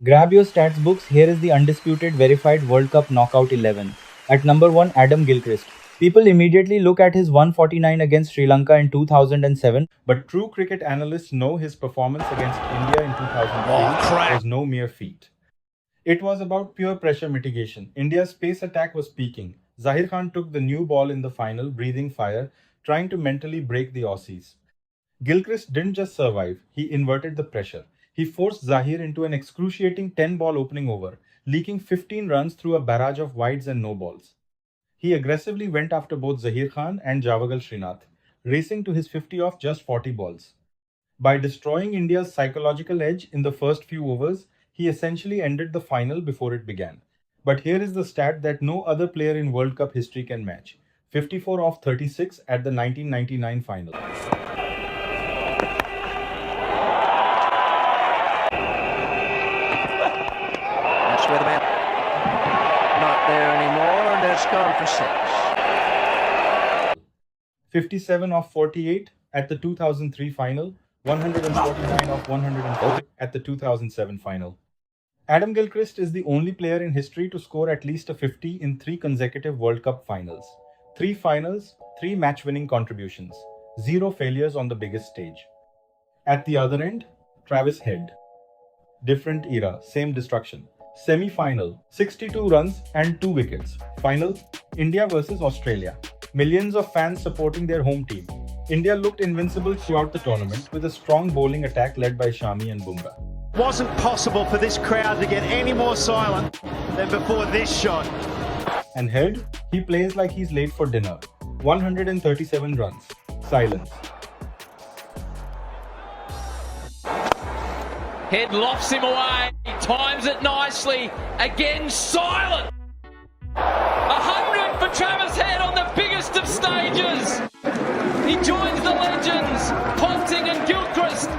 Grab your stats books, here is the undisputed verified World Cup knockout 11. At number 1, Adam Gilchrist. People immediately look at his 149 against Sri Lanka in 2007, but true cricket analysts know his performance against India in 2003 was no mere feat. It was about pure pressure mitigation. India's pace attack was peaking. Zahir Khan took the new ball in the final, breathing fire, trying to mentally break the Aussies. Gilchrist didn't just survive, he inverted the pressure. He forced Zahir into an excruciating 10-ball opening over, leaking 15 runs through a barrage of wides and no balls. He aggressively went after both Zahir Khan and Javagal Srinath, racing to his 50 off just 40 balls. By destroying India's psychological edge in the first few overs, he essentially ended the final before it began. But here is the stat that no other player in World Cup history can match: 54 off 36 at the 1999 final. That's where the man not there anymore, and it's gone for 6. 57 off 48 at the 2003 final, 149 off 104 at the 2007 final. Adam Gilchrist is the only player in history to score at least a 50 in 3 consecutive World Cup finals. 3 finals, 3 match-winning contributions, 0 failures on the biggest stage. At the other end, Travis Head. Different era, same destruction. Semi-final, 62 runs and 2 wickets. Final, India versus Australia. Millions of fans supporting their home team. India looked invincible throughout the tournament with a strong bowling attack led by Shami and Bumrah. Wasn't possible for this crowd to get any more silent than before this shot. And Head, he plays like he's late for dinner. 137 runs. Silence. Head lofts him away, he times it nicely, again silent. 100 for Travis Head on the biggest of stages. He joins the legends, Ponting and Gilchrist.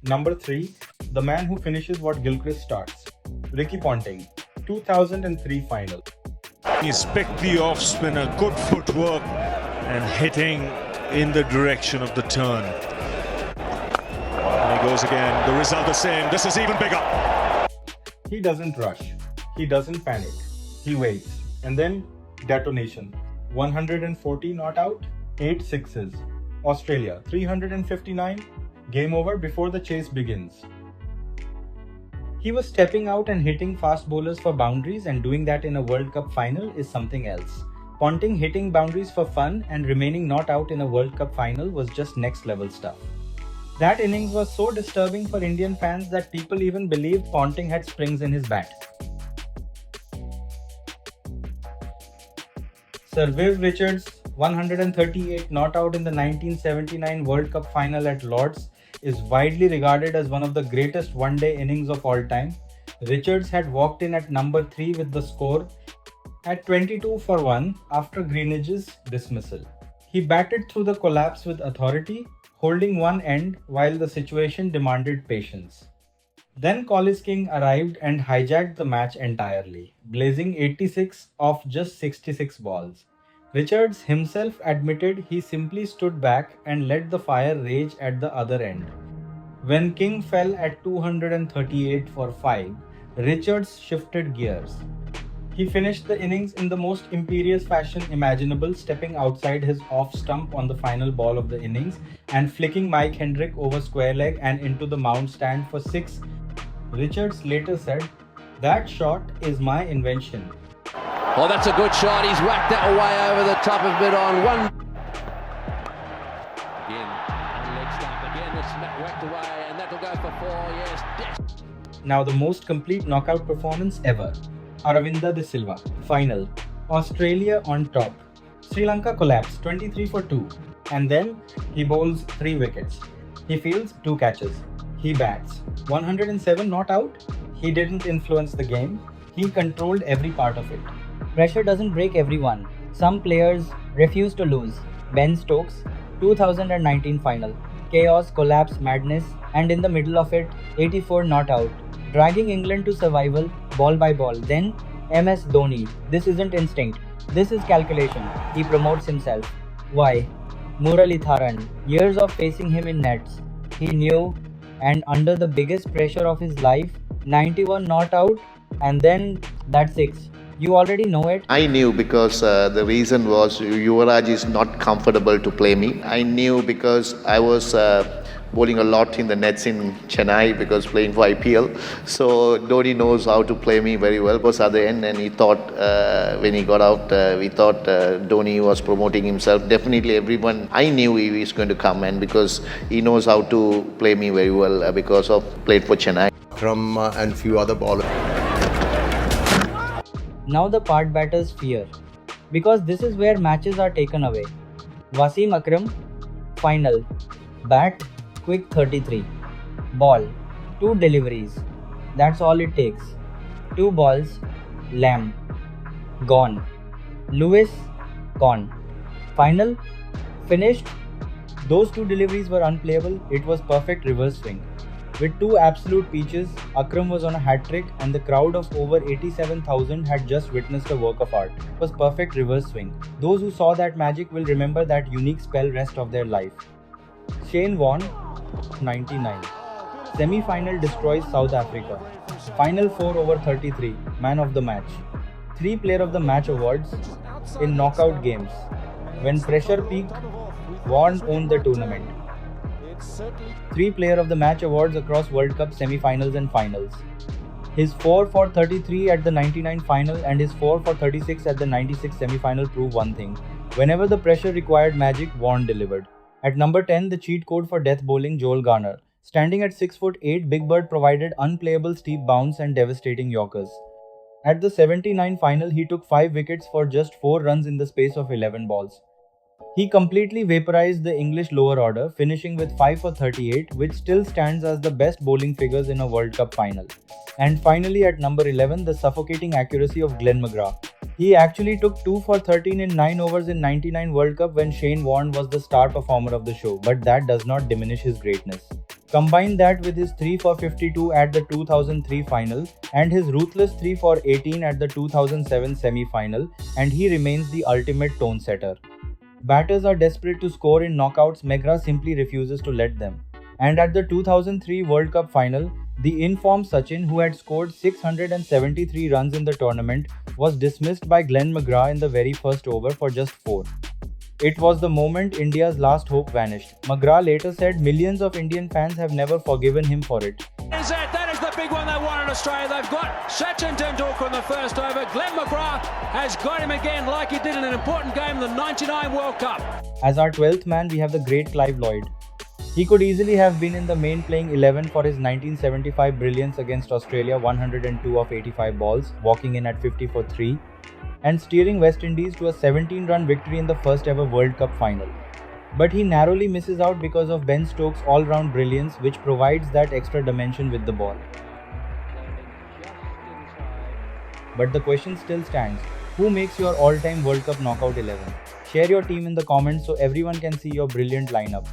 Number 3, the man who finishes what Gilchrist starts. Ricky Ponting, 2003 final. Inspect the off spinner, good footwork and hitting in the direction of the turn. And he goes again, the result the same, this is even bigger. He doesn't rush, he doesn't panic, he waits. And then, detonation. 140 not out, 8 sixes. Australia, 359, game over before the chase begins. He was stepping out and hitting fast bowlers for boundaries, and doing that in a World Cup final is something else. Ponting hitting boundaries for fun and remaining not out in a World Cup final was just next level stuff. That innings was so disturbing for Indian fans that people even believed Ponting had springs in his bat. Sir Viv Richards, 138 not out in the 1979 World Cup final at Lord's, is widely regarded as one of the greatest one-day innings of all time. Richards had walked in at number 3 with the score at 22 for 1 after Greenidge's dismissal. He batted through the collapse with authority, holding one end while the situation demanded patience. Then Collis King arrived and hijacked the match entirely, blazing 86 off just 66 balls. Richards himself admitted he simply stood back and let the fire rage at the other end. When King fell at 238 for 5, Richards shifted gears. He finished the innings in the most imperious fashion imaginable, stepping outside his off stump on the final ball of the innings and flicking Mike Hendrick over square leg and into the mound stand for 6. Richards later said, "That shot is my invention." Oh, that's a good shot. He's whacked that away over the top of it on one. Again, leg stump again. It's whacked away, and that'll go for 4. Yes. Now the most complete knockout performance ever. Aravinda de Silva, final. Australia on top. Sri Lanka collapsed 23 for 2. And then he bowls 3 wickets. He fields 2 catches. He bats. 107 not out. He didn't influence the game. He controlled every part of it. Pressure doesn't break everyone. Some players refuse to lose. Ben Stokes, 2019 final. Chaos, collapse, madness, and in the middle of it, 84 not out. Dragging England to survival, ball by ball. Then, MS Dhoni. This isn't instinct. This is calculation. He promotes himself. Why? Muralitharan. Years of facing him in nets. He knew, and under the biggest pressure of his life, 91 not out, and then that 6. You already know it. I knew because the reason was Yuvraj is not comfortable to play me. I knew because I was bowling a lot in the nets in Chennai because playing for IPL. So Dhoni knows how to play me very well. Was other end, and he thought when he got out, we thought Dhoni was promoting himself. Definitely, everyone I knew he was going to come, and because he knows how to play me very well because of played for Chennai. Akram and few other bowlers. Now the part batters fear, because this is where matches are taken away. Wasim Akram, final. Bat, quick 33. Ball, 2 deliveries. That's all it takes. 2 balls, Lamb, gone. Lewis, gone. Final, finished. Those 2 deliveries were unplayable. It was perfect reverse swing. With 2 absolute peaches, Akram was on a hat-trick and the crowd of over 87,000 had just witnessed a work of art. It was perfect reverse swing. Those who saw that magic will remember that unique spell rest of their life. Shane Warne, 99. Semi-final destroys South Africa. Final 4 over 33, man of the match. 3 player of the match awards in knockout games. When pressure peaked, Warne owned the tournament. 3 player of the match awards across World Cup semi-finals and finals. His 4 for 33 at the 99 final and his 4 for 36 at the 96 semi-final prove one thing. Whenever the pressure required magic, Warne delivered. At number 10, the cheat code for death bowling, Joel Garner. Standing at 6'8", Big Bird provided unplayable steep bounce and devastating yorkers. At the 79 final, he took 5 wickets for just 4 runs in the space of 11 balls. He completely vaporized the English lower order, finishing with 5 for 38, which still stands as the best bowling figures in a World Cup final. And finally, at number 11, the suffocating accuracy of Glenn McGrath. He actually took 2 for 13 in 9 overs in 99 World Cup when Shane Warne was the star performer of the show, but that does not diminish his greatness. Combine that with his 3 for 52 at the 2003 final and his ruthless 3 for 18 at the 2007 semi-final, and he remains the ultimate tone setter. Batters are desperate to score in knockouts, McGrath simply refuses to let them. And at the 2003 World Cup final, the in-form Sachin, who had scored 673 runs in the tournament, was dismissed by Glenn McGrath in the very first over for just 4. It was the moment India's last hope vanished. McGrath later said millions of Indian fans have never forgiven him for it. That is the big one they want in Australia. They've got Sachin Tendulkar in the first over. Glenn McGrath has got him again like he did in an important game in the 99 World Cup. As our 12th man, we have the great Clive Lloyd. He could easily have been in the main playing 11 for his 1975 brilliance against Australia, 102 of 85 balls, walking in at 50 for 3, and steering West Indies to a 17-run victory in the first ever World Cup final. But he narrowly misses out because of Ben Stokes' all-round brilliance, which provides that extra dimension with the ball. But the question still stands. Who makes your all-time World Cup knockout 11? Share your team in the comments so everyone can see your brilliant lineup.